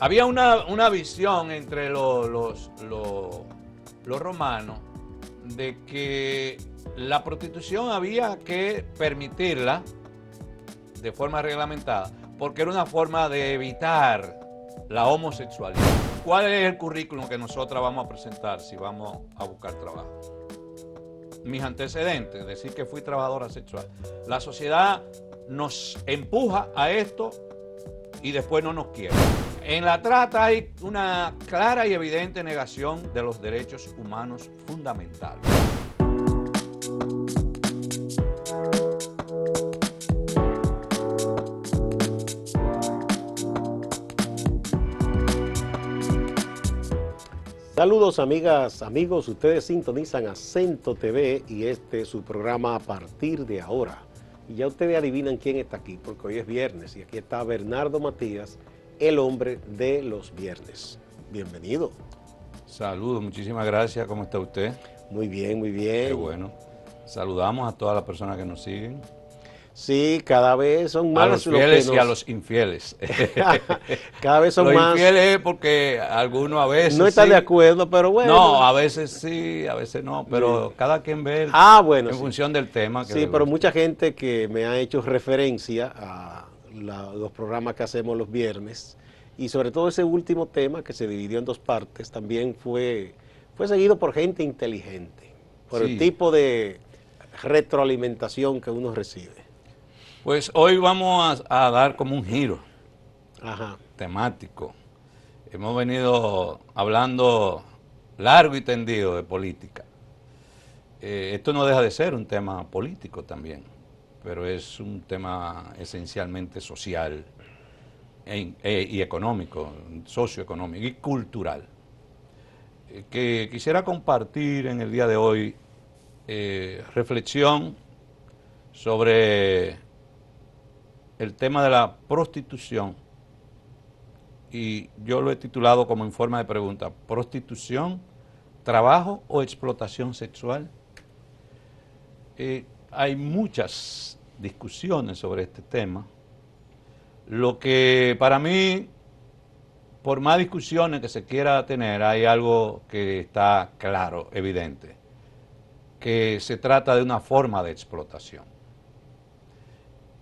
Había una visión entre los romanos de que la prostitución había que permitirla de forma reglamentada, porque era una forma de evitar la homosexualidad. ¿Cuál es el currículum que nosotros vamos a presentar si vamos a buscar trabajo? Mis antecedentes, decir que fui trabajadora sexual. La sociedad nos empuja a esto y después no nos quiere. En la trata hay una clara y evidente negación de los derechos humanos fundamentales. Saludos amigas, amigos, ustedes sintonizan Acento TV y este es su programa A Partir de Ahora. Y ya ustedes adivinan quién está aquí, porque hoy es viernes y aquí está Bernardo Matías, el hombre de los viernes. Bienvenido. Saludos, muchísimas gracias, ¿cómo está usted? Muy bien, muy bien. Qué bueno. Saludamos a todas las personas que nos siguen. Sí, cada vez son más a los fieles y a los infieles. Cada vez son los más. Los infieles porque algunos a veces no están sí, de acuerdo, pero bueno. No, a veces sí, a veces no, pero sí. Cada quien ve bueno, en función del tema. Que sí, pero mucha gente que me ha hecho referencia a los programas que hacemos los viernes y sobre todo ese último tema que se dividió en dos partes también fue seguido por gente inteligente, por el tipo de retroalimentación que uno recibe. Pues hoy vamos a dar como un giro temático. Hemos venido hablando largo y tendido de política. Esto no deja de ser un tema político también, pero es un tema esencialmente social y económico, socioeconómico y cultural. Que quisiera compartir en el día de hoy reflexión sobre el tema de la prostitución, y yo lo he titulado como en forma de pregunta: ¿prostitución, trabajo o explotación sexual? Hay muchas discusiones sobre este tema. Lo que para mí, por más discusiones que se quiera tener, hay algo que está claro, evidente, que se trata de una forma de explotación,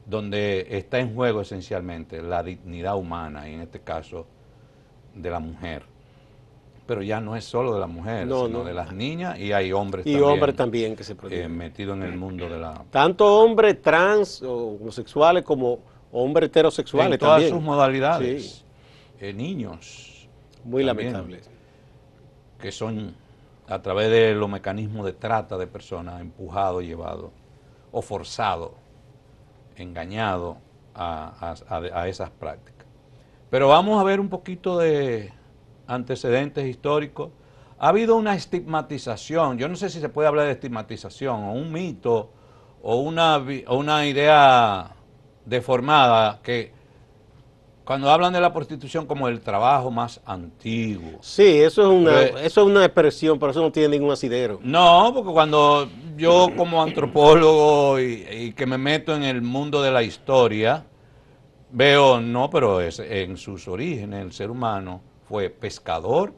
donde está en juego esencialmente la dignidad humana, y en este caso de la mujer. Pero ya no es solo de la mujer, sino de las niñas, y hay hombres y también. Hombres también que se prostituyen. Metidos en el mundo de la... Tanto hombres trans o homosexuales como hombres heterosexuales también. En todas también. sus modalidades. Sí. Niños. Muy también, lamentables. Que son, a través de los mecanismos de trata de personas, empujados, llevados o forzados, engañado a esas prácticas. Pero vamos a ver un poquito de antecedentes históricos. Ha habido una estigmatización, yo no sé si se puede hablar de estigmatización, o un mito, o una idea deformada, que cuando hablan de la prostitución como el trabajo más antiguo. Sí, eso es una expresión, pero eso no tiene ningún asidero. No, porque cuando yo como antropólogo y que me meto en el mundo de la historia, veo, no, pero en sus orígenes el ser humano fue pescador,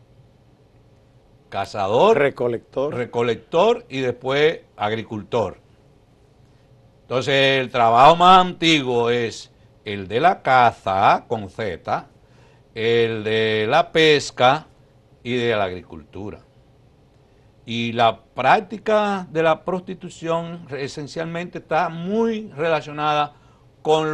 cazador, recolector y después agricultor. Entonces el trabajo más antiguo es el de la caza, con Z, el de la pesca y de la agricultura. Y la práctica de la prostitución esencialmente está muy relacionada con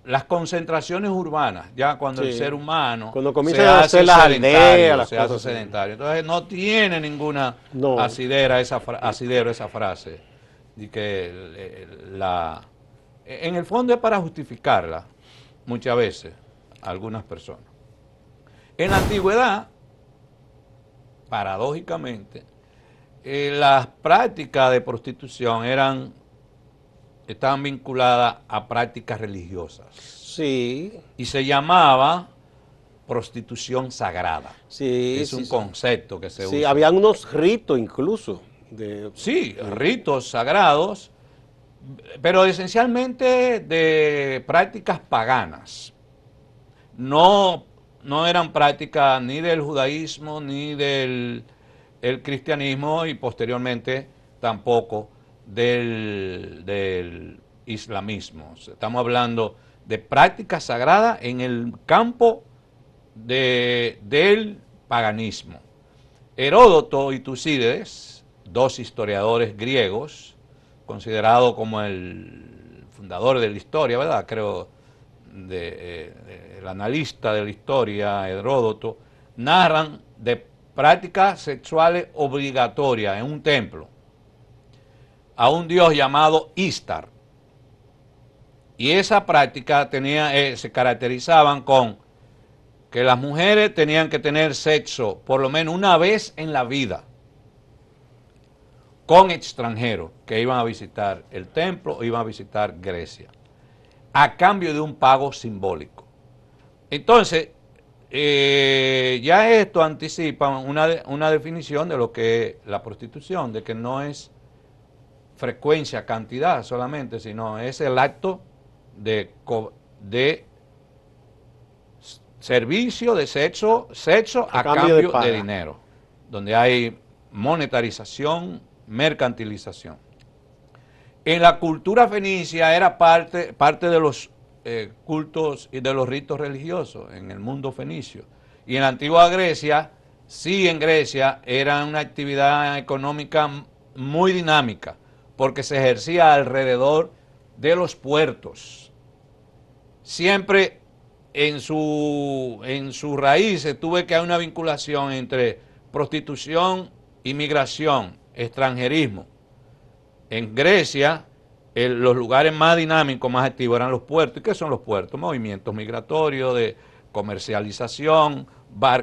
las concentraciones urbanas, ya cuando el ser humano cuando comienzan a hacer las aldeas, se hace sedentario. Entonces no tiene ninguna asidero esa frase. De que en el fondo es para justificarla, muchas veces, algunas personas. En la antigüedad, paradójicamente, las prácticas de prostitución estaban vinculadas a prácticas religiosas. Sí. Y se llamaba prostitución sagrada. Sí. Es un concepto que se usa. Sí, habían unos ritos incluso. Sí, ritos sagrados, pero esencialmente de prácticas paganas. no eran prácticas ni del judaísmo ni del el cristianismo y posteriormente tampoco del islamismo. Estamos hablando de prácticas sagradas en el campo del paganismo. Heródoto y Tucídides, dos historiadores griegos, considerado como el fundador de la historia, ¿verdad? Creo, el analista de la historia, Heródoto, narran de prácticas sexuales obligatorias en un templo a un dios llamado Istar. Y esa práctica se caracterizaban con que las mujeres tenían que tener sexo por lo menos una vez en la vida con extranjeros que iban a visitar el templo o iban a visitar Grecia, a cambio de un pago simbólico. Entonces, ya esto anticipa una definición de lo que es la prostitución, de que no es frecuencia, cantidad solamente, sino es el acto de servicio de sexo a cambio de dinero, donde hay monetarización, mercantilización. En la cultura fenicia era parte de los cultos y de los ritos religiosos en el mundo fenicio. Y en la antigua Grecia, sí, en Grecia era una actividad económica muy dinámica, porque se ejercía alrededor de los puertos. Siempre en sus raíces tuve que hay una vinculación entre prostitución, inmigración, extranjerismo. En Grecia, los lugares más dinámicos, más activos eran los puertos. ¿Y qué son los puertos? Movimientos migratorios, de comercialización,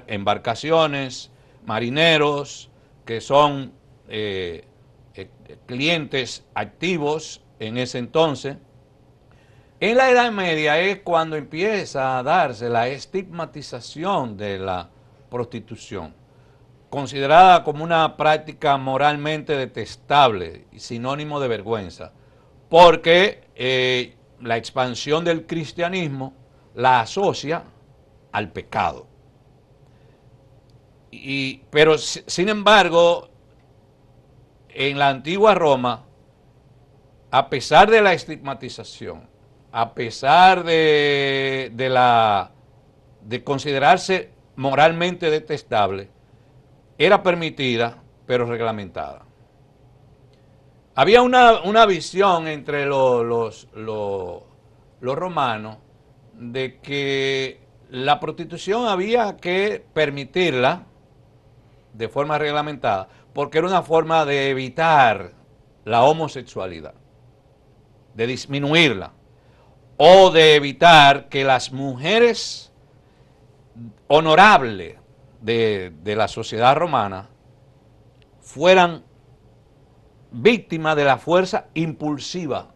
embarcaciones, marineros, que son clientes activos en ese entonces. En la Edad Media es cuando empieza a darse la estigmatización de la prostitución, considerada como una práctica moralmente detestable y sinónimo de vergüenza, porque la expansión del cristianismo la asocia al pecado. Pero sin embargo, en la antigua Roma, a pesar de la estigmatización, a pesar de considerarse moralmente detestable, era permitida, pero reglamentada. Había una visión entre los romanos de que la prostitución había que permitirla de forma reglamentada, porque era una forma de evitar la homosexualidad, de disminuirla, o de evitar que las mujeres honorables de la sociedad romana fueran víctimas de la fuerza impulsiva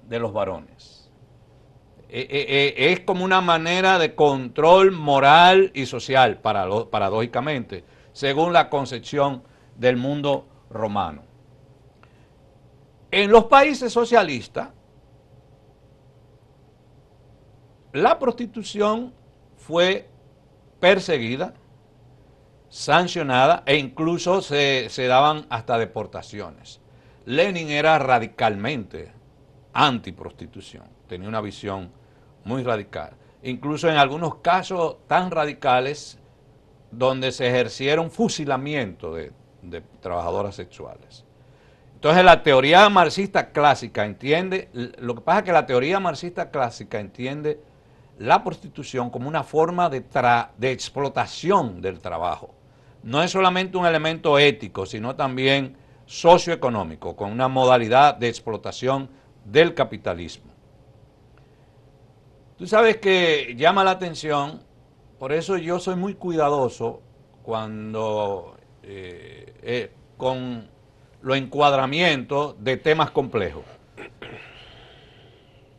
de los varones. Es como una manera de control moral y social, paradójicamente, según la concepción del mundo romano. En los países socialistas, la prostitución fue perseguida, sancionada e incluso se daban hasta deportaciones. Lenin era radicalmente antiprostitución, tenía una visión muy radical. Incluso en algunos casos tan radicales donde se ejercieron fusilamientos de trabajadoras sexuales. Entonces la teoría marxista clásica entiende, lo que pasa es que la teoría marxista clásica entiende la prostitución como una forma de explotación del trabajo. No es solamente un elemento ético, sino también socioeconómico, con una modalidad de explotación del capitalismo. Tú sabes que llama la atención, por eso yo soy muy cuidadoso cuando con los encuadramientos de temas complejos.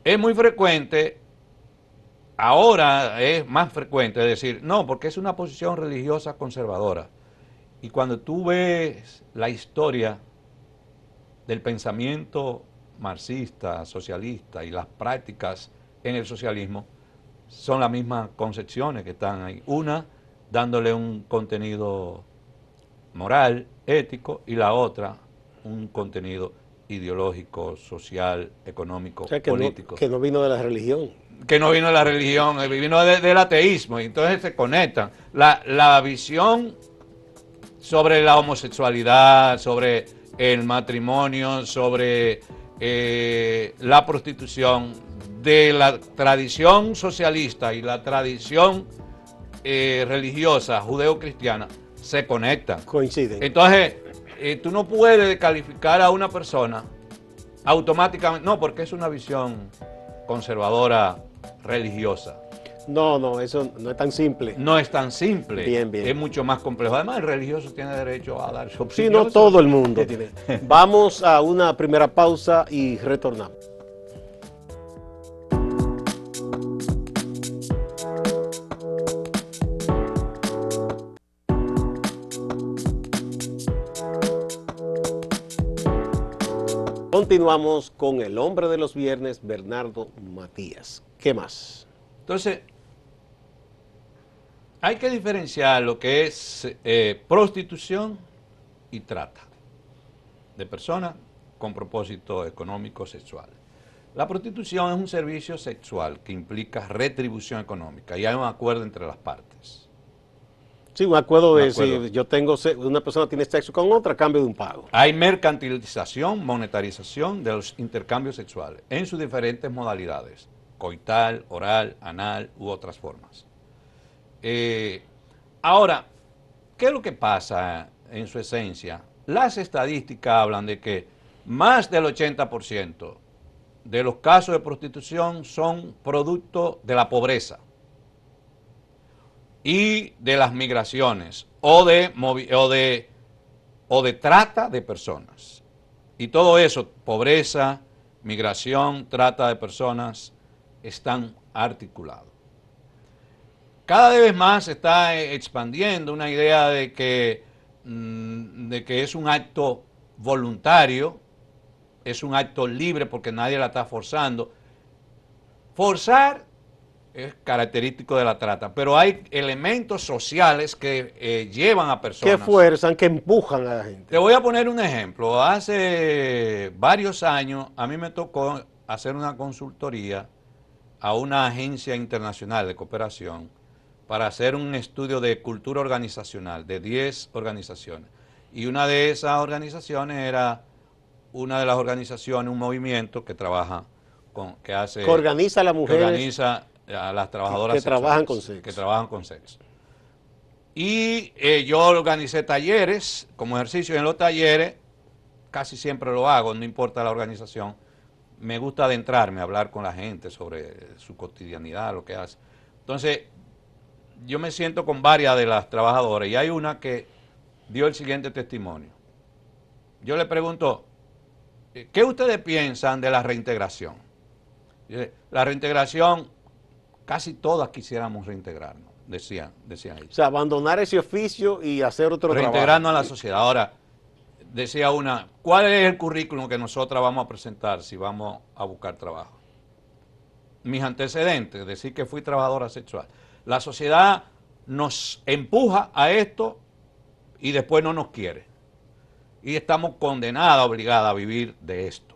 Es muy frecuente, ahora es más frecuente decir, no, porque es una posición religiosa conservadora. Y cuando tú ves la historia del pensamiento marxista, socialista y las prácticas en el socialismo, son las mismas concepciones que están ahí. Una dándole un contenido moral, ético, y la otra un contenido ideológico, social, económico, O sea, político. que no vino de la religión. Que no vino de la religión, vino del ateísmo, y entonces se conectan. La visión sobre la homosexualidad, sobre el matrimonio, sobre la prostitución, de la tradición socialista y la tradición religiosa judeo-cristiana, se conectan. Coinciden. Entonces, tú no puedes calificar a una persona automáticamente, no, porque es una visión conservadora religiosa. No, eso no es tan simple. No es tan simple, Bien, bien. es mucho más complejo. Además, el religioso tiene derecho a dar su Sí, opinión. no todo el mundo tiene. Vamos a una primera pausa y retornamos. Continuamos con el hombre de los viernes, Bernardo Matías. ¿Qué más? Entonces, hay que diferenciar lo que es prostitución y trata de personas con propósito económico sexual. La prostitución es un servicio sexual que implica retribución económica y hay un acuerdo entre las partes. Sí, un acuerdo de Un acuerdo. si yo tengo, una persona tiene sexo con otra a cambio de un pago. Hay mercantilización, monetarización de los intercambios sexuales en sus diferentes modalidades, coital, oral, anal u otras formas. Ahora, ¿qué es lo que pasa en su esencia? Las estadísticas hablan de que más del 80% de los casos de prostitución son producto de la pobreza y de las migraciones o de trata de personas. Y todo eso, pobreza, migración, trata de personas, están articulados. Cada vez más se está expandiendo una idea de que es un acto voluntario, es un acto libre porque nadie la está forzando. Forzar es característico de la trata, pero hay elementos sociales que llevan a personas. Que fuerzan, que empujan a la gente. Te voy a poner un ejemplo. Hace varios años a mí me tocó hacer una consultoría a una agencia internacional de cooperación para hacer un estudio de cultura organizacional de 10 organizaciones. Y una de esas organizaciones era una de las organizaciones, un movimiento que trabaja que organiza a las mujeres, que organiza a las trabajadoras que trabajan con sexuales, sexo. que trabajan con sexo. Y yo organicé talleres como ejercicio. En los talleres casi siempre lo hago, no importa la organización. Me gusta adentrarme, hablar con la gente sobre su cotidianidad, lo que hace. Entonces, yo me siento con varias de las trabajadoras y hay una que dio el siguiente testimonio. Yo le pregunto, ¿qué ustedes piensan de la reintegración? La reintegración, casi todas quisiéramos reintegrarnos, decían ellos. O sea, abandonar ese oficio y hacer otro trabajo. Reintegrarnos a la sociedad. Ahora, decía una, ¿cuál es el currículum que nosotras vamos a presentar si vamos a buscar trabajo? Mis antecedentes, decir que fui trabajadora sexual. La sociedad nos empuja a esto y después no nos quiere. Y estamos condenadas, obligadas a vivir de esto.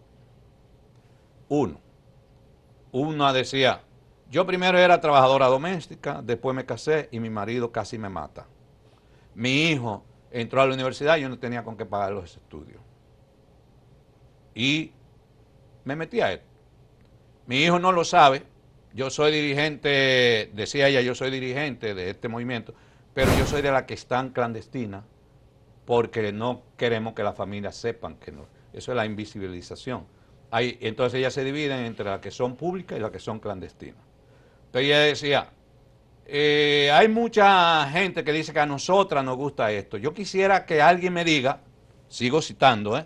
Una decía, yo primero era trabajadora doméstica, después me casé y mi marido casi me mata. Mi hijo entró a la universidad y yo no tenía con qué pagar los estudios. Y me metí a esto. Mi hijo no lo sabe, yo soy dirigente, decía ella, yo soy dirigente de este movimiento, pero yo soy de la que están clandestinas porque no queremos que las familias sepan que no. Eso es la invisibilización. Entonces ellas se dividen entre las que son públicas y las que son clandestinas. Entonces ella decía, hay mucha gente que dice que a nosotras nos gusta esto. Yo quisiera que alguien me diga, sigo citando,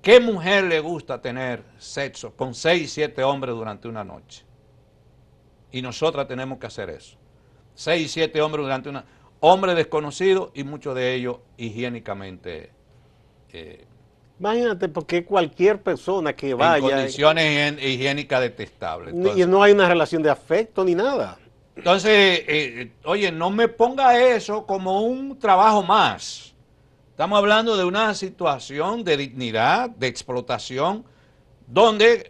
¿qué mujer le gusta tener sexo con 6, 7 hombres durante una noche? Y nosotras tenemos que hacer eso. 6, 7 hombres durante una noche. Hombres desconocidos y muchos de ellos higiénicamente Imagínate, porque cualquier persona que en vaya condiciones higiénicas detestables. y no hay una relación de afecto ni nada. Entonces, oye, no me ponga eso como un trabajo más. Estamos hablando de una situación de dignidad, de explotación, donde,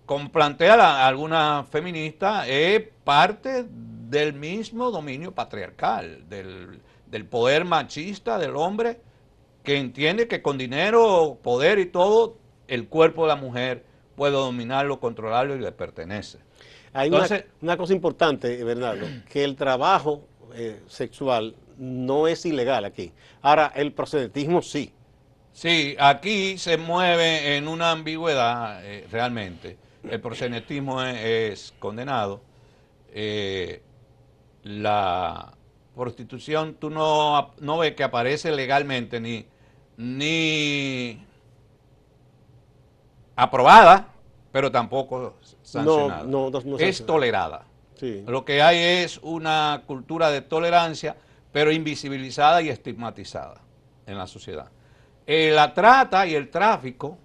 como plantea alguna feminista, es parte del mismo dominio patriarcal, del poder machista del hombre, que entiende que con dinero, poder y todo, el cuerpo de la mujer puede dominarlo, controlarlo y le pertenece. Hay Entonces, una cosa importante, Bernardo, que el trabajo sexual no es ilegal aquí. Ahora, el proxenetismo sí. sí, aquí se mueve en una ambigüedad realmente. El proxenetismo es condenado. Eh, la prostitución, tú no ves que aparece legalmente ni aprobada, pero tampoco No, sancionada. no, no, no es Es sancionado. tolerada. Sí. Lo que hay es una cultura de tolerancia, pero invisibilizada y estigmatizada en la sociedad. La trata y el tráfico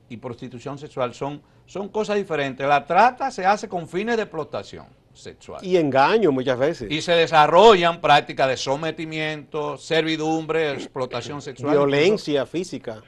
y prostitución sexual son cosas diferentes. La trata se hace con fines de explotación sexual. Y engaño muchas veces. Y se desarrollan prácticas de sometimiento, servidumbre, explotación sexual, incluso, Violencia física.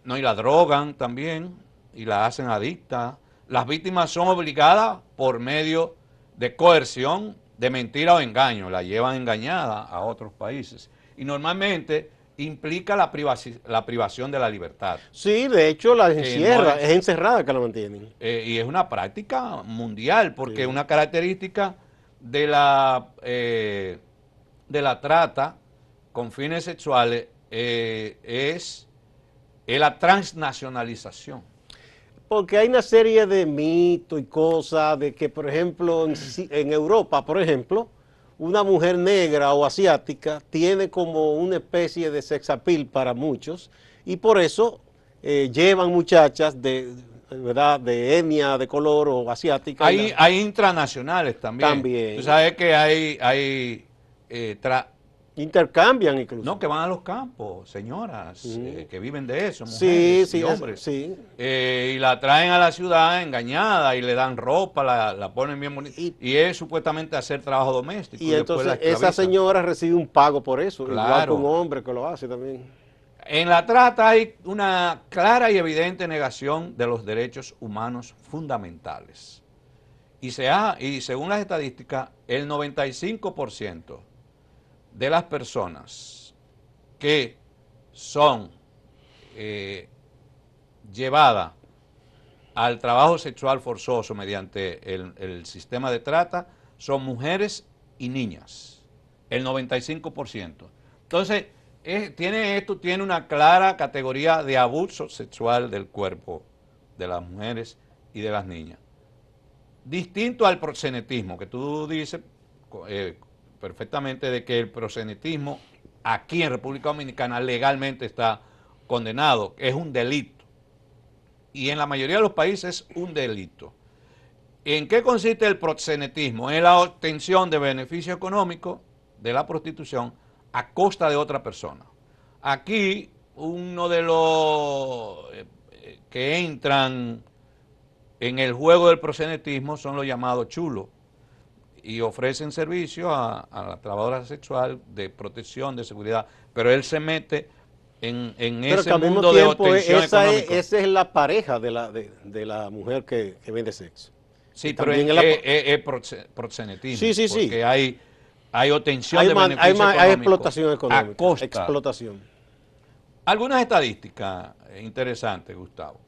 no, y la drogan también, y la hacen adicta. Las víctimas son obligadas por medio de coerción, de mentira o engaño, la llevan engañada a otros países. Y normalmente implica la privación de la libertad. Sí, de hecho la Que no encierra, es es, encerrada que la mantienen. y es una práctica mundial, porque Sí. una característica de la trata con fines sexuales es la transnacionalización. Porque hay una serie de mitos y cosas de que, por ejemplo, en Europa, por ejemplo, una mujer negra o asiática tiene como una especie de sex appeal para muchos y por eso llevan muchachas ¿verdad? De etnia, de color o asiática Hay intranacionales también. Tú también sabes que hay intercambian incluso. no, que van a los campos, señoras, Ujú. que viven de eso, Sí, mujeres y sí, hombres. sí. Y la traen a la ciudad engañada y le dan ropa, la ponen bien bonita. Y, Y es supuestamente hacer trabajo doméstico y y después la entonces esa esclavizan. señora recibe un pago por eso, igual que un Claro. hombre que lo hace también. En la trata hay una clara y evidente negación de los derechos humanos fundamentales. Y según las estadísticas, el 95% de las personas que son llevadas al trabajo sexual forzoso mediante el sistema de trata son mujeres y niñas. El 95%. Entonces, esto tiene una clara categoría de abuso sexual del cuerpo de las mujeres y de las niñas. Distinto al proxenetismo, que tú dices perfectamente de que el proxenetismo aquí en República Dominicana legalmente está condenado, es un delito. Y en la mayoría de los países es un delito. ¿En qué consiste el proxenetismo? En la obtención de beneficio económico de la prostitución a costa de otra persona. Aquí uno de los que entran en el juego del proxenetismo son los llamados chulos y ofrecen servicio a la trabajadora sexual de protección, de seguridad, pero él se mete en Pero que ese al mismo mundo de tiempo obtención económica. esa es la pareja de la mujer que vende sexo. Que Sí, pero también es la... es Sí, proxenetismo, sí, sí. porque hay obtención de beneficio Hay económico explotación a económica, costa. explotación. Algunas estadísticas interesantes, Gustavo,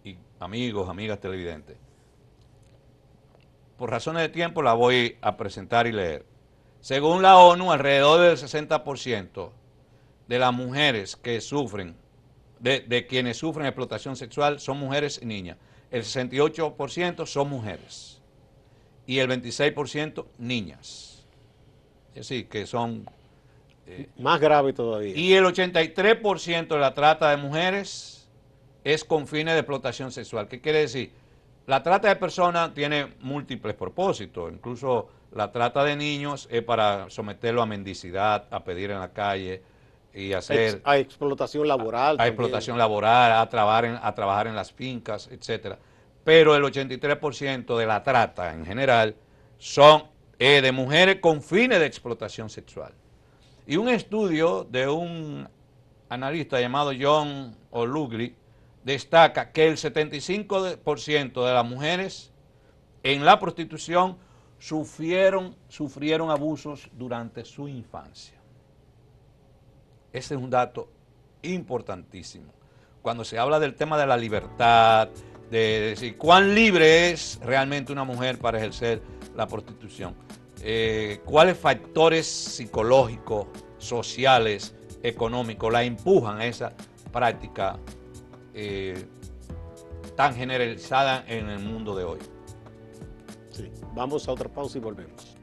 y amigos, amigas televidentes. Por razones de tiempo la voy a presentar y leer. Según la ONU, alrededor del 60% de las mujeres que sufren, de quienes sufren explotación sexual, son mujeres y niñas. El 68% son mujeres y el 26% niñas. Es decir, que son... Más grave todavía. y el 83% de la trata de mujeres es con fines de explotación sexual. ¿Qué quiere decir? La trata de personas tiene múltiples propósitos, incluso la trata de niños es para someterlo a mendicidad, a pedir en la calle, y hacer A explotación laboral a también. explotación laboral, a trabajar en las fincas, etcétera. Pero el 83% de la trata en general son de mujeres con fines de explotación sexual. Y un estudio de un analista llamado John O'Lugley destaca que el 75% de las mujeres en la prostitución sufrieron abusos durante su infancia. Ese es un dato importantísimo. Cuando se habla del tema de la libertad, de decir cuán libre es realmente una mujer para ejercer la prostitución, cuáles factores psicológicos, sociales, económicos la empujan a esa práctica tan generalizada en el mundo de hoy. Sí. Vamos a otra pausa y volvemos.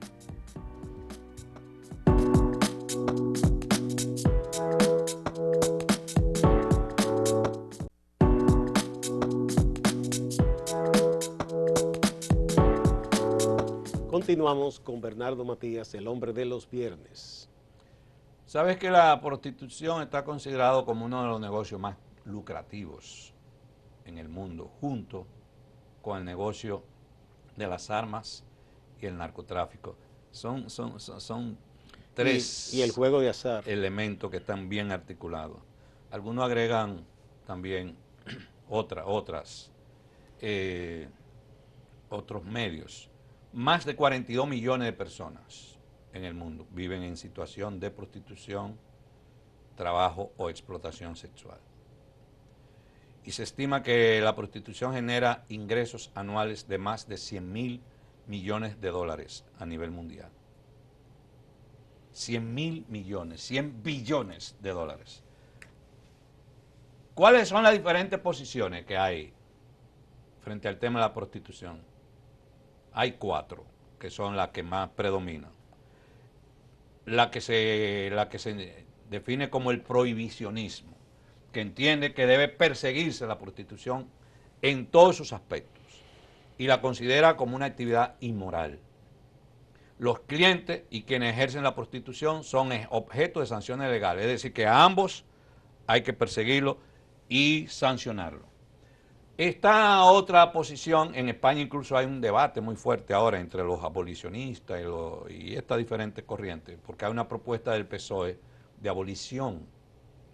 Continuamos con Bernardo Matías, el hombre de los viernes. ¿Sabes que la prostitución está considerado como uno de los negocios más lucrativos en el mundo, junto con el negocio de las armas y el narcotráfico? Son tres Y el juego de azar. elementos que están bien articulados. Algunos agregan también otros medios. Más de 42 millones de personas en el mundo viven en situación de prostitución, trabajo o explotación sexual. Y se estima que la prostitución genera ingresos anuales de más de 100.000 millones de dólares a nivel mundial. 100.000 millones, 100 billones de dólares. ¿Cuáles son las diferentes posiciones que hay frente al tema de la prostitución? Hay 4 que son las que más predominan. La que se define como el prohibicionismo, que entiende que debe perseguirse la prostitución en todos sus aspectos y la considera como una actividad inmoral. Los clientes y quienes ejercen la prostitución son objeto de sanciones legales, es decir, que a ambos hay que perseguirlo y sancionarlo. Esta otra posición, en España incluso hay un debate muy fuerte ahora entre los abolicionistas y estas diferentes corrientes, porque hay una propuesta del PSOE de abolición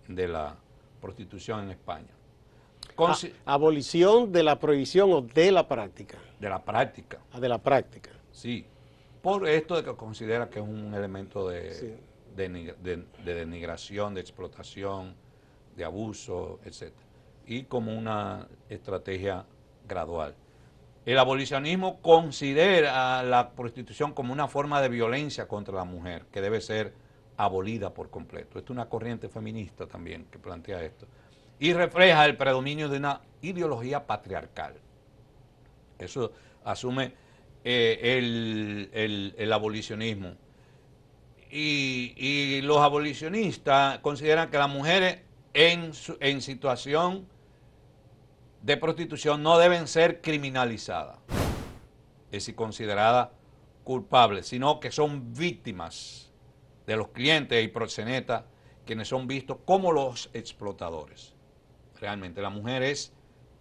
de la prostitución en España. Abolición de la prohibición o de la práctica. De la práctica. De la práctica. Sí, por esto de que considera que es un elemento Sí. de denigración, de explotación, de abuso, etc. Y como una estrategia gradual. El abolicionismo considera la prostitución como una forma de violencia contra la mujer que debe ser abolida por completo. Esto es una corriente feminista también que plantea esto. Y refleja el predominio de una ideología patriarcal. Eso asume el abolicionismo. Y los abolicionistas consideran que las mujeres en situación de prostitución no deben ser criminalizadas, es decir, consideradas culpables, sino que son víctimas de los clientes y proxenetas, quienes son vistos como los explotadores. Realmente la mujer es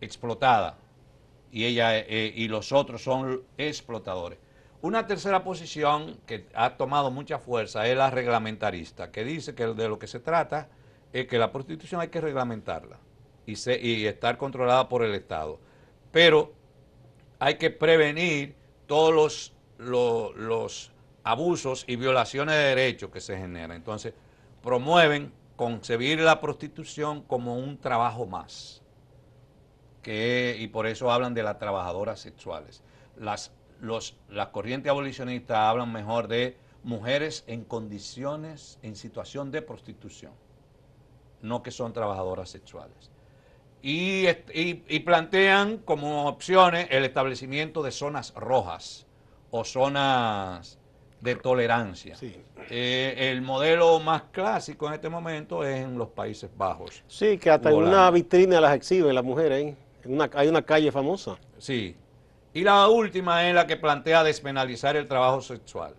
explotada y los otros son explotadores. Una tercera posición que ha tomado mucha fuerza es la reglamentarista, que dice que de lo que se trata es que la prostitución hay que reglamentarla y estar controlada por el Estado. Pero hay que prevenir todos los abusos y violaciones de derechos que se generan. Entonces, promueven concebir la prostitución como un trabajo más. Y por eso hablan de las trabajadoras sexuales. Las corrientes abolicionistas hablan mejor de mujeres en condiciones, en situación de prostitución, no que son trabajadoras sexuales. Y plantean como opciones el establecimiento de zonas rojas o zonas de tolerancia. Sí. El modelo más clásico en este momento es en los Países Bajos. Sí, que hasta en Holanda. una vitrina las exhiben las mujeres ahí. Hay una calle famosa. Sí. Y la última es la que plantea despenalizar el trabajo sexual.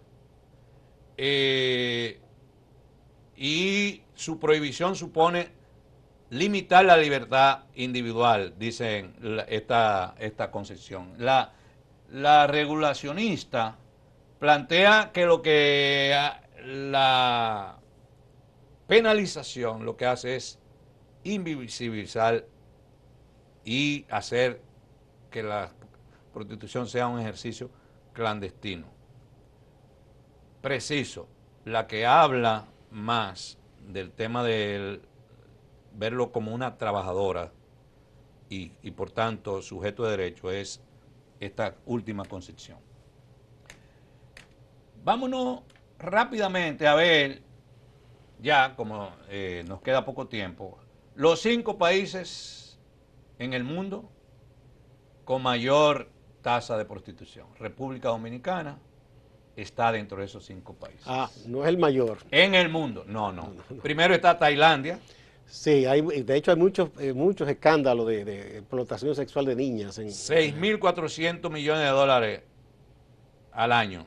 y su prohibición supone limitar la libertad individual, dicen esta concepción. La regulacionista plantea que la penalización lo que hace es invisibilizar y hacer que la prostitución sea un ejercicio clandestino. Preciso, la que habla más del tema de verlo como una trabajadora y por tanto sujeto de derecho es esta última concepción. Vámonos rápidamente a ver, ya como nos queda poco tiempo, los 5 países en el mundo con mayor tasa de prostitución. República Dominicana está dentro de esos 5 países. Ah, no es el mayor. En el mundo, no. Primero está Tailandia. Sí, de hecho hay muchos escándalos de explotación sexual de niñas. 6.400 millones de dólares al año.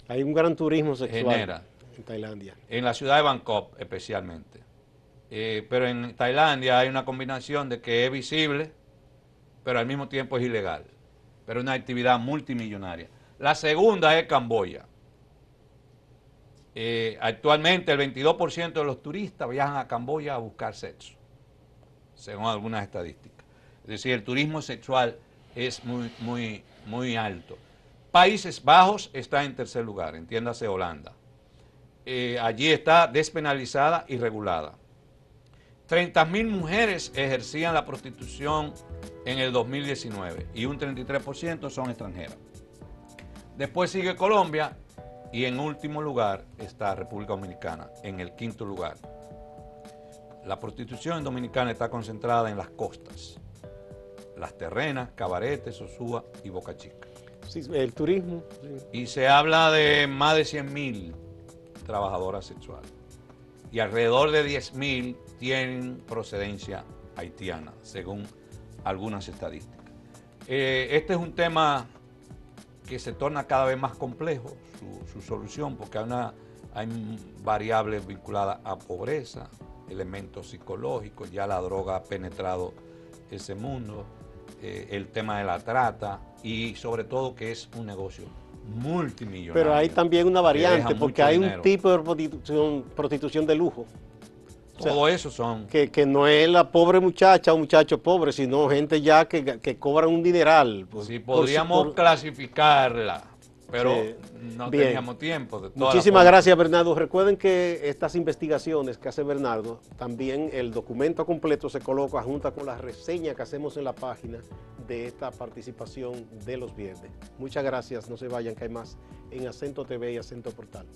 Hay un gran turismo sexual genera en Tailandia. En la ciudad de Bangkok especialmente. Pero en Tailandia hay una combinación de que es visible, pero al mismo tiempo es ilegal. Pero es una actividad multimillonaria. La segunda es Camboya. Actualmente el 22% de los turistas viajan a Camboya a buscar sexo, según algunas estadísticas. Es decir, el turismo sexual es muy alto. Países Bajos está en tercer lugar, entiéndase Holanda. Allí está despenalizada y regulada. 30.000 mujeres ejercían la prostitución en el 2019 y un 33% son extranjeras. Después sigue Colombia y en último lugar está República Dominicana, en el 5º lugar. La prostitución en Dominicana está concentrada en las costas, Las Terrenas, Cabarete, Sosúa y Boca Chica. Sí, el turismo. Sí. Y se habla de más de 100.000 trabajadoras sexuales. Y alrededor de 10.000 tienen procedencia haitiana, según algunas estadísticas. Este es un tema que se torna cada vez más complejo, su solución, porque hay variables vinculadas a pobreza, elementos psicológicos, ya la droga ha penetrado ese mundo, el tema de la trata y sobre todo que es un negocio multimillonario. Pero hay también una variante, porque hay dinero. un tipo de prostitución de lujo. Todo eso son... Que no es la pobre muchacha o muchacho pobre, sino gente ya que cobran un dineral. Sí, podríamos clasificarla, pero sí, no bien. teníamos tiempo. Muchísimas gracias, Bernardo. Recuerden que estas investigaciones que hace Bernardo, también el documento completo se coloca junto con la reseña que hacemos en la página de esta participación de los viernes. Muchas gracias, no se vayan, que hay más en Acento TV y Acento Portal.